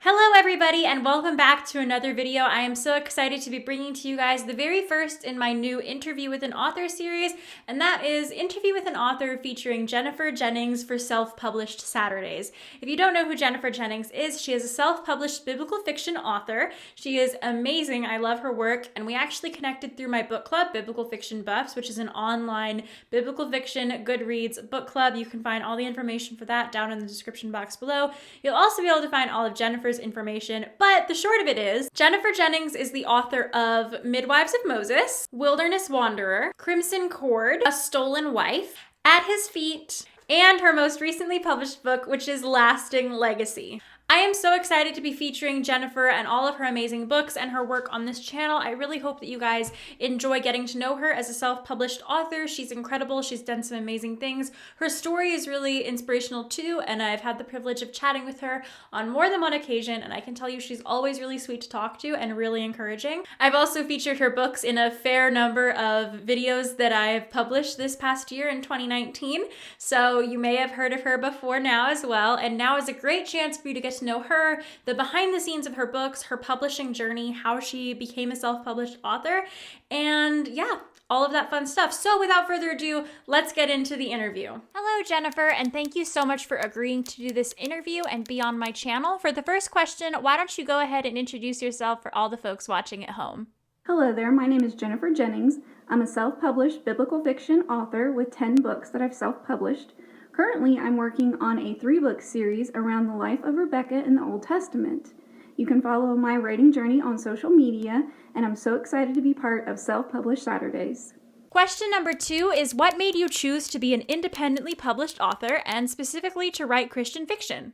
Hello everybody and welcome back to another video. I am so excited to be bringing to you guys the very first in my new Interview with an Author series, and that is Interview with an Author featuring Jenifer Jennings for Self-Published Saturdays. If you don't know who Jenifer Jennings is, she is a self-published biblical fiction author. She is amazing. I love her work, and we actually connected through my book club, Biblical Fiction Buffs, which is an online biblical fiction Goodreads book club. You can find all the information for that down in the description box below. You'll also be able to find all of Jenifer's information, but the short of it is, Jenifer Jennings is the author of Midwives of Moses, Wilderness Wanderer, Crimson Cord, A Stolen Wife, At His Feet, and her most recently published book, which is Lasting Legacy. I am so excited to be featuring Jenifer and all of her amazing books and her work on this channel. I really hope that you guys enjoy getting to know her as a self-published author. She's incredible. She's done some amazing things. Her story is really inspirational too, and I've had the privilege of chatting with her on more than one occasion, and I can tell you she's always really sweet to talk to and really encouraging. I've also featured her books in a fair number of videos that I've published this past year in 2019, so you may have heard of her before now as well, and now is a great chance for you to get to know her, the behind the scenes of her books, her publishing journey, how she became a self-published author, and yeah, all of that fun stuff. So without further ado, let's get into the interview. Hello, Jenifer, and thank you so much for agreeing to do this interview and be on my channel. For the first question, why don't you go ahead and introduce yourself for all the folks watching at home? Hello there, my name is Jenifer Jennings. I'm a self-published biblical fiction author with 10 books that I've self-published. Currently, I'm working on a 3-book series around the life of Rebecca in the Old Testament. You can follow my writing journey on social media, and I'm so excited to be part of Self-Published Saturdays. Question number 2 is, what made you choose to be an independently published author and specifically to write Christian fiction?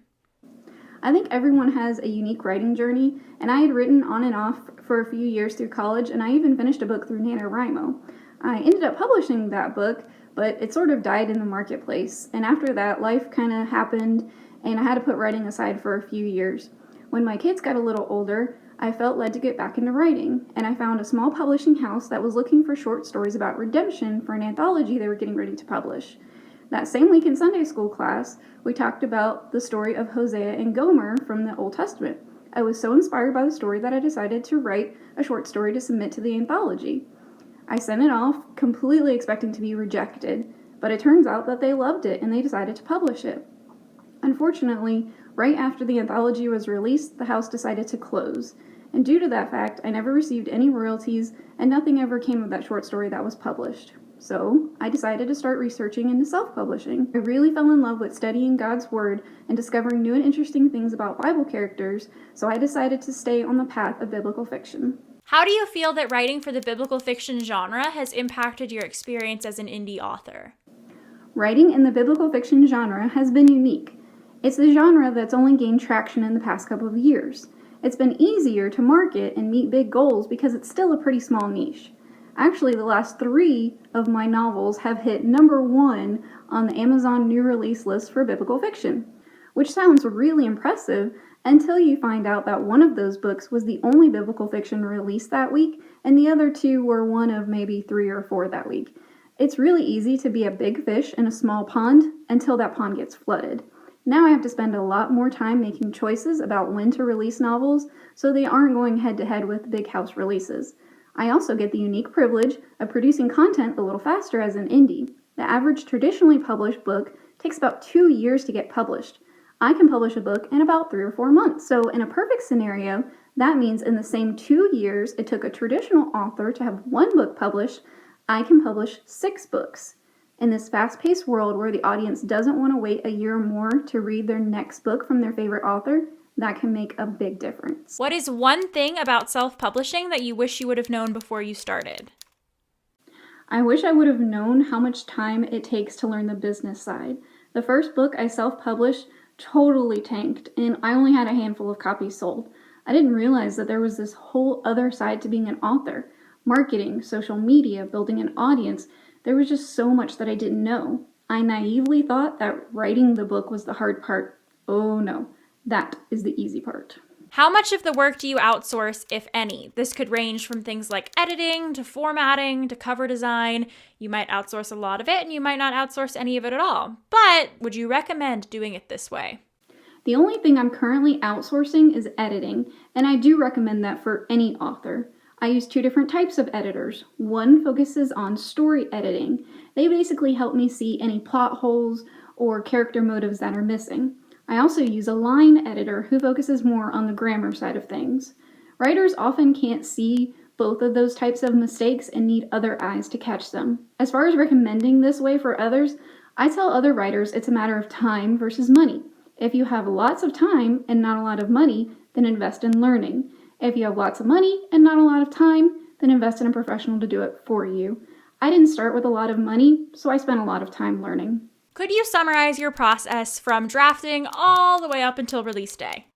I think everyone has a unique writing journey, and I had written on and off for a few years through college, and I even finished a book through NaNoWriMo. I ended up publishing that book, but it sort of died in the marketplace. And after that, life kind of happened, and I had to put writing aside for a few years. When my kids got a little older, I felt led to get back into writing, and I found a small publishing house that was looking for short stories about redemption for an anthology they were getting ready to publish. That same week in Sunday school class, we talked about the story of Hosea and Gomer from the Old Testament. I was so inspired by the story that I decided to write a short story to submit to the anthology. I sent it off, completely expecting to be rejected, but it turns out that they loved it and they decided to publish it. Unfortunately, right after the anthology was released, the house decided to close. And due to that fact, I never received any royalties and nothing ever came of that short story that was published. So, I decided to start researching into self-publishing. I really fell in love with studying God's Word and discovering new and interesting things about Bible characters, so I decided to stay on the path of biblical fiction. How do you feel that writing for the biblical fiction genre has impacted your experience as an indie author? Writing in the biblical fiction genre has been unique. It's a genre that's only gained traction in the past couple of years. It's been easier to market and meet big goals because it's still a pretty small niche. Actually, the last 3 of my novels have hit #1 on the Amazon new release list for biblical fiction, which sounds really impressive until you find out that one of those books was the only biblical fiction released that week, and the other 2 were one of maybe 3 or 4 that week. It's really easy to be a big fish in a small pond until that pond gets flooded. Now I have to spend a lot more time making choices about when to release novels so they aren't going head-to-head with big house releases. I also get the unique privilege of producing content a little faster as an indie. The average traditionally published book takes about 2 years to get published. I can publish a book in about 3 or 4 months. So in a perfect scenario, that means in the same 2 years it took a traditional author to have 1 book published, I can publish 6 books. In this fast-paced world where the audience doesn't want to wait a year or more to read their next book from their favorite author, that can make a big difference. What is one thing about self-publishing that you wish you would have known before you started? I wish I would have known how much time it takes to learn the business side. The first book I self-published totally tanked, and I only had a handful of copies sold. I didn't realize that there was this whole other side to being an author. Marketing, social media, building an audience. There was just so much that I didn't know. I naively thought that writing the book was the hard part. Oh no, that is the easy part. How much of the work do you outsource, if any? This could range from things like editing to formatting to cover design. You might outsource a lot of it and you might not outsource any of it at all. But would you recommend doing it this way? The only thing I'm currently outsourcing is editing, and I do recommend that for any author. I use 2 different types of editors. One focuses on story editing. They basically help me see any plot holes or character motives that are missing. I also use a line editor who focuses more on the grammar side of things. Writers often can't see both of those types of mistakes and need other eyes to catch them. As far as recommending this way for others, I tell other writers it's a matter of time versus money. If you have lots of time and not a lot of money, then invest in learning. If you have lots of money and not a lot of time, then invest in a professional to do it for you. I didn't start with a lot of money, so I spent a lot of time learning. Could you summarize your process from drafting all the way up until release day?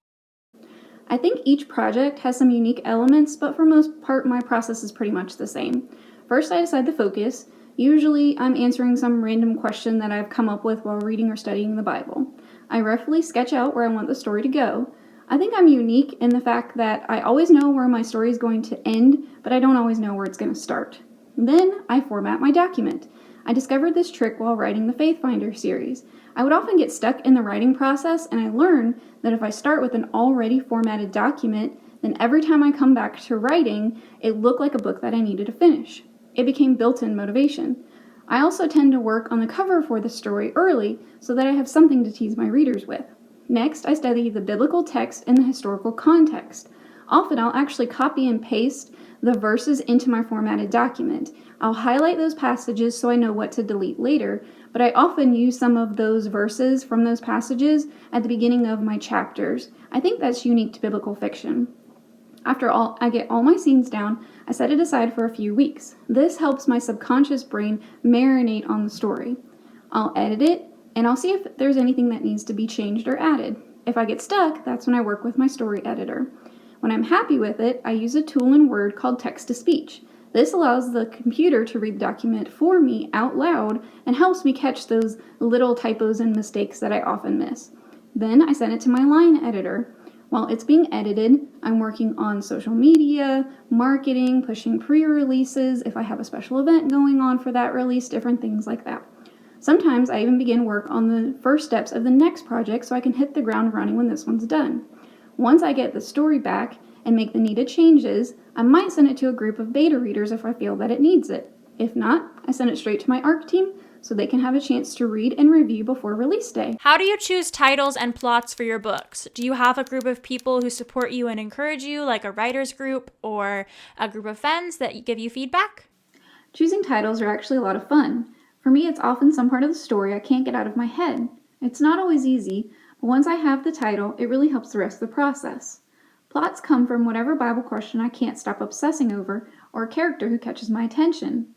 I think each project has some unique elements, but for most part, my process is pretty much the same. First, I decide the focus. Usually, I'm answering some random question that I've come up with while reading or studying the Bible. I roughly sketch out where I want the story to go. I think I'm unique in the fact that I always know where my story is going to end, but I don't always know where it's going to start. Then I format my document. I discovered this trick while writing the Faith Finder series. I would often get stuck in the writing process, and I learned that if I start with an already formatted document, then every time I come back to writing, it looked like a book that I needed to finish. It became built-in motivation. I also tend to work on the cover for the story early so that I have something to tease my readers with. Next, I study the biblical text and the historical context. Often, I'll actually copy and paste the verses into my formatted document. I'll highlight those passages so I know what to delete later, but I often use some of those verses from those passages at the beginning of my chapters. I think that's unique to biblical fiction. After I get all my scenes down, I set it aside for a few weeks. This helps my subconscious brain marinate on the story. I'll edit it, and I'll see if there's anything that needs to be changed or added. If I get stuck, that's when I work with my story editor. When I'm happy with it, I use a tool in Word called text-to-speech. This allows the computer to read the document for me out loud and helps me catch those little typos and mistakes that I often miss. Then I send it to my line editor. While it's being edited, I'm working on social media, marketing, pushing pre-releases, if I have a special event going on for that release, different things like that. Sometimes I even begin work on the first steps of the next project so I can hit the ground running when this one's done. Once I get the story back and make the needed changes, I might send it to a group of beta readers if I feel that it needs it. If not, I send it straight to my ARC team so they can have a chance to read and review before release day. How do you choose titles and plots for your books? Do you have a group of people who support you and encourage you, like a writer's group or a group of friends that give you feedback? Choosing titles are actually a lot of fun. For me, it's often some part of the story I can't get out of my head. It's not always easy, but once I have the title, it really helps the rest of the process. Plots come from whatever Bible question I can't stop obsessing over or a character who catches my attention.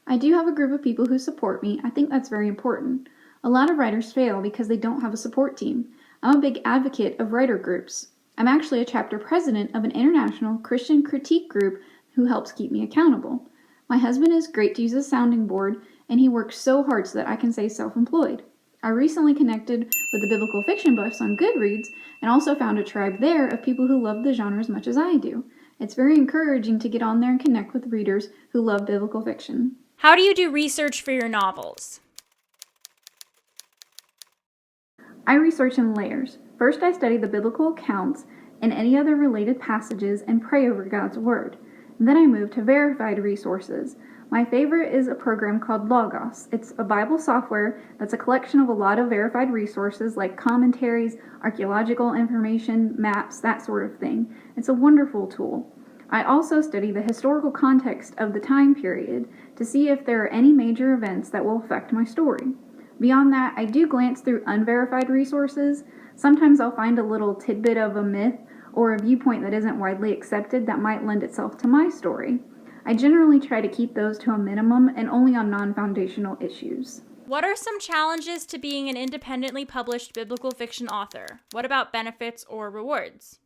I do have a group of people who support me. I think that's very important. A lot of writers fail because they don't have a support team. I'm a big advocate of writer groups. I'm actually a chapter president of an international Christian critique group who helps keep me accountable. My husband is great to use as a sounding board, and he works so hard so that I can stay self-employed. I recently connected with the biblical fiction buffs on Goodreads and also found a tribe there of people who love the genre as much as I do. It's very encouraging to get on there and connect with readers who love biblical fiction. How do you do research for your novels? I research in layers. First, I study the biblical accounts and any other related passages and pray over God's Word. Then I move to verified resources. My favorite is a program called Logos. It's a Bible software that's a collection of a lot of verified resources like commentaries, archaeological information, maps, that sort of thing. It's a wonderful tool. I also study the historical context of the time period to see if there are any major events that will affect my story. Beyond that, I do glance through unverified resources. Sometimes I'll find a little tidbit of a myth or a viewpoint that isn't widely accepted that might lend itself to my story. I generally try to keep those to a minimum and only on non-foundational issues. What are some challenges to being an independently published biblical fiction author? What about benefits or rewards?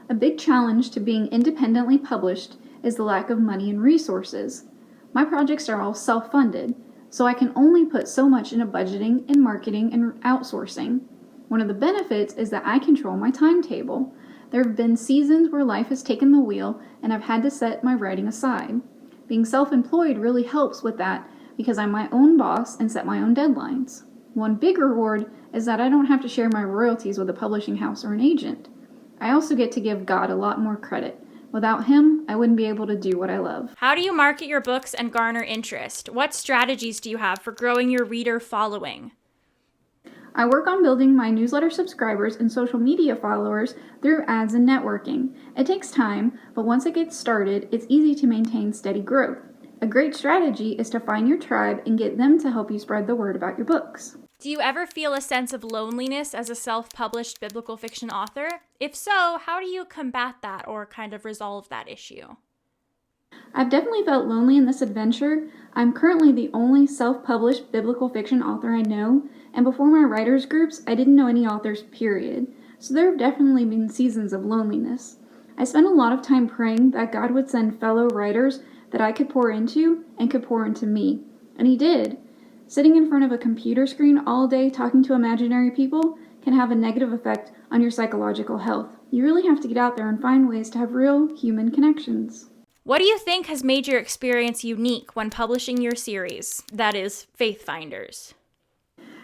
A big challenge to being independently published is the lack of money and resources. My projects are all self-funded, so I can only put so much into budgeting and marketing and outsourcing. One of the benefits is that I control my timetable. There have been seasons where life has taken the wheel and I've had to set my writing aside. Being self-employed really helps with that because I'm my own boss and set my own deadlines. One big reward is that I don't have to share my royalties with a publishing house or an agent. I also get to give God a lot more credit. Without him, I wouldn't be able to do what I love. How do you market your books and garner interest? What strategies do you have for growing your reader following? I work on building my newsletter subscribers and social media followers through ads and networking. It takes time, but once it gets started, it's easy to maintain steady growth. A great strategy is to find your tribe and get them to help you spread the word about your books. Do you ever feel a sense of loneliness as a self-published biblical fiction author? If so, how do you combat that or kind of resolve that issue? I've definitely felt lonely in this adventure. I'm currently the only self-published biblical fiction author I know, and before my writers groups, I didn't know any authors, period. So there have definitely been seasons of loneliness. I spent a lot of time praying that God would send fellow writers that I could pour into and could pour into me. And he did. Sitting in front of a computer screen all day talking to imaginary people can have a negative effect on your psychological health. You really have to get out there and find ways to have real human connections. What do you think has made your experience unique when publishing your series, that is, Faith Finders?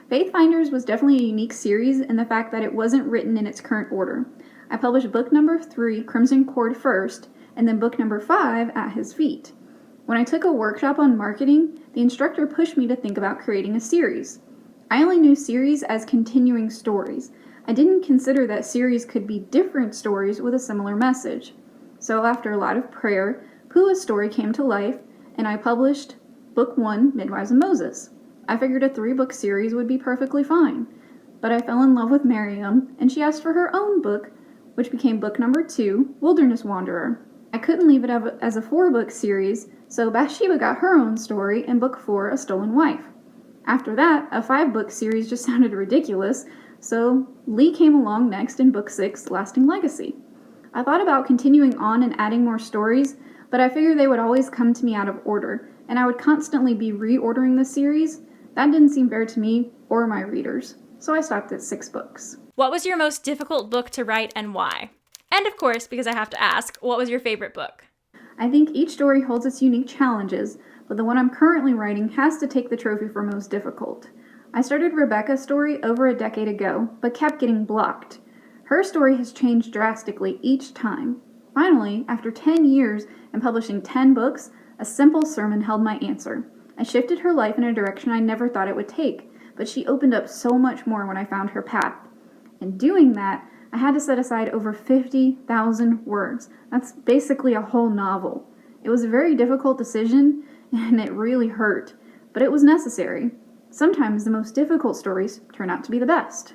Faith Finders was definitely a unique series in the fact that it wasn't written in its current order. I published book number 3, Crimson Cord, first, and then book number 5, At His Feet. When I took a workshop on marketing, the instructor pushed me to think about creating a series. I only knew series as continuing stories. I didn't consider that series could be different stories with a similar message. So after a lot of prayer, Pua's story came to life, and I published book 1, Midwives of Moses. I figured a 3-book series would be perfectly fine. But I fell in love with Miriam, and she asked for her own book, which became book number 2, Wilderness Wanderer. I couldn't leave it as a 4-book series, so Bathsheba got her own story in book 4, A Stolen Wife. After that, a 5-book series just sounded ridiculous, so Lee came along next in book 6, Lasting Legacy. I thought about continuing on and adding more stories, but I figured they would always come to me out of order, and I would constantly be reordering the series. That didn't seem fair to me or my readers, so I stopped at 6 books. What was your most difficult book to write and why? And of course, because I have to ask, what was your favorite book? I think each story holds its unique challenges, but the one I'm currently writing has to take the trophy for most difficult. I started Rebecca's story over a decade ago, but kept getting blocked. Her story has changed drastically each time. Finally, after 10 years and publishing 10 books, a simple sermon held my answer. I shifted her life in a direction I never thought it would take, but she opened up so much more when I found her path. In doing that, I had to set aside over 50,000 words. That's basically a whole novel. It was a very difficult decision, and it really hurt, but it was necessary. Sometimes the most difficult stories turn out to be the best.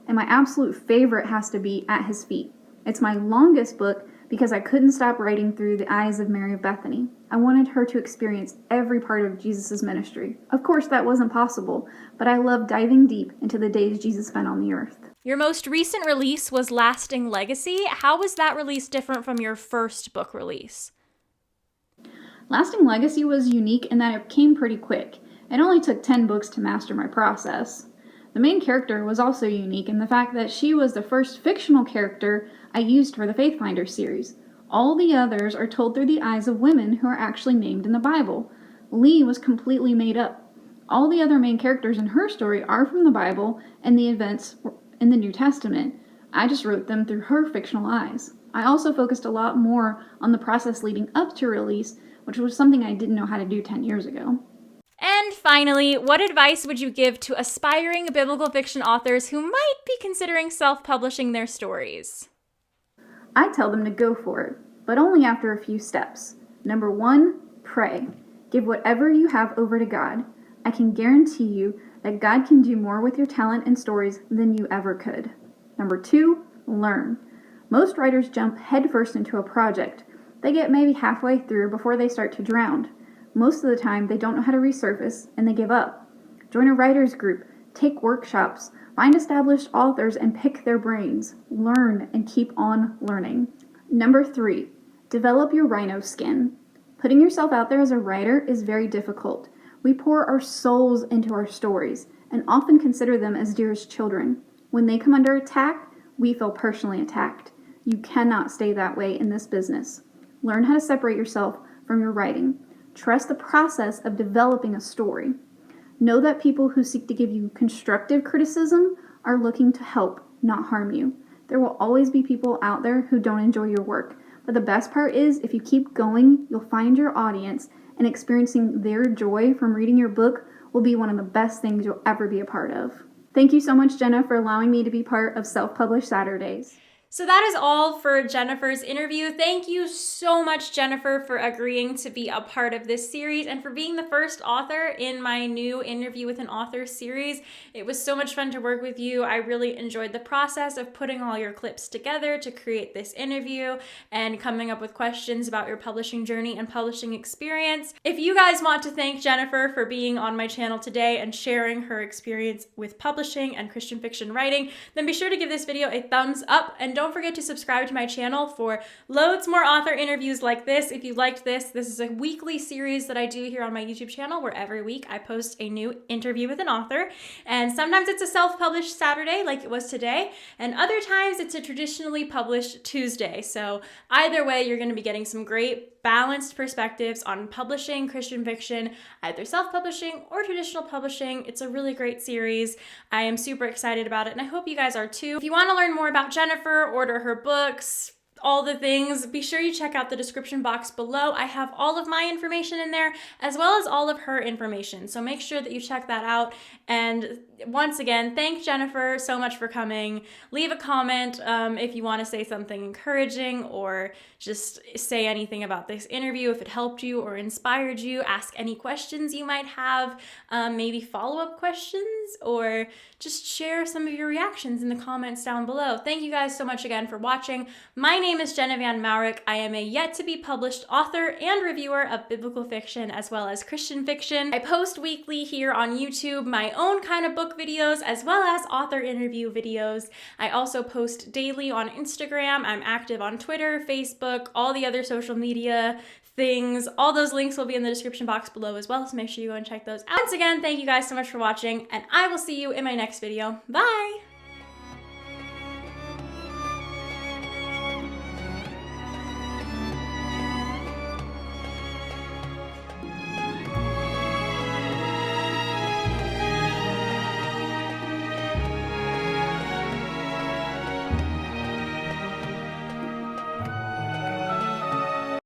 And my absolute favorite has to be At His Feet. It's my longest book because I couldn't stop writing through the eyes of Mary of Bethany. I wanted her to experience every part of Jesus' ministry. Of course, that wasn't possible, but I love diving deep into the days Jesus spent on the earth. Your most recent release was Lasting Legacy. How was that release different from your first book release? Lasting Legacy was unique in that it came pretty quick. It only took 10 books to master my process. The main character was also unique in the fact that she was the first fictional character I used for the Faith Finder series. All the others are told through the eyes of women who are actually named in the Bible. Lee was completely made up. All the other main characters in her story are from the Bible and the events in the New Testament. I just wrote them through her fictional eyes. I also focused a lot more on the process leading up to release, which was something I didn't know how to do 10 years ago. And finally, what advice would you give to aspiring biblical fiction authors who might be considering self-publishing their stories? I tell them to go for it, but only after a few steps. Number 1, pray. Give whatever you have over to God. I can guarantee you that God can do more with your talent and stories than you ever could. Number 2, learn. Most writers jump headfirst into a project. They get maybe halfway through before they start to drown. Most of the time, they don't know how to resurface, and they give up. Join a writer's group, take workshops, find established authors and pick their brains. Learn and keep on learning. Number 3, develop your rhino skin. Putting yourself out there as a writer is very difficult. We pour our souls into our stories, and often consider them as dearest children. When they come under attack, we feel personally attacked. You cannot stay that way in this business. Learn how to separate yourself from your writing. Trust the process of developing a story. Know that people who seek to give you constructive criticism are looking to help, not harm you. There will always be people out there who don't enjoy your work, but the best part is if you keep going, you'll find your audience, and experiencing their joy from reading your book will be one of the best things you'll ever be a part of. Thank you so much, Jenna, for allowing me to be part of Self-Published Saturdays. So that is all for Jenifer's interview. Thank you so much, Jenifer, for agreeing to be a part of this series and for being the first author in my new Interview with an Author series. It was so much fun to work with you. I really enjoyed the process of putting all your clips together to create this interview and coming up with questions about your publishing journey and publishing experience. If you guys want to thank Jenifer for being on my channel today and sharing her experience with publishing and Christian fiction writing, then be sure to give this video a thumbs up, and don't forget to subscribe to my channel for loads more author interviews like this. If you liked this is a weekly series that I do here on my YouTube channel where every week I post a new interview with an author. And sometimes it's a self-published Saturday like it was today, and other times it's a traditionally published Tuesday. So either way, you're going to be getting some great balanced perspectives on publishing Christian fiction, either self-publishing or traditional publishing. It's a really great series. I am super excited about it, and I hope you guys are too. If you want to learn more about Jenifer, order her books, all the things, be sure you check out the description box below. I have all of my information in there as well as all of her information. So make sure that you check that out. And once again, thank Jenifer so much for coming. Leave a comment if you want to say something encouraging or just say anything about this interview, if it helped you or inspired you. Ask any questions you might have, maybe follow-up questions, or just share some of your reactions in the comments down below. Thank you guys so much again for watching. My name is Jenna Van Mourik. I am a yet-to-be-published author and reviewer of biblical fiction as well as Christian fiction. I post weekly here on YouTube my own kind of book videos as well as author interview videos. I also post daily on Instagram. I'm active on Twitter, Facebook, all the other social media things. All those links will be in the description box below as well, so make sure you go and check those out. Once again, thank you guys so much for watching, and I will see you in my next video. Bye!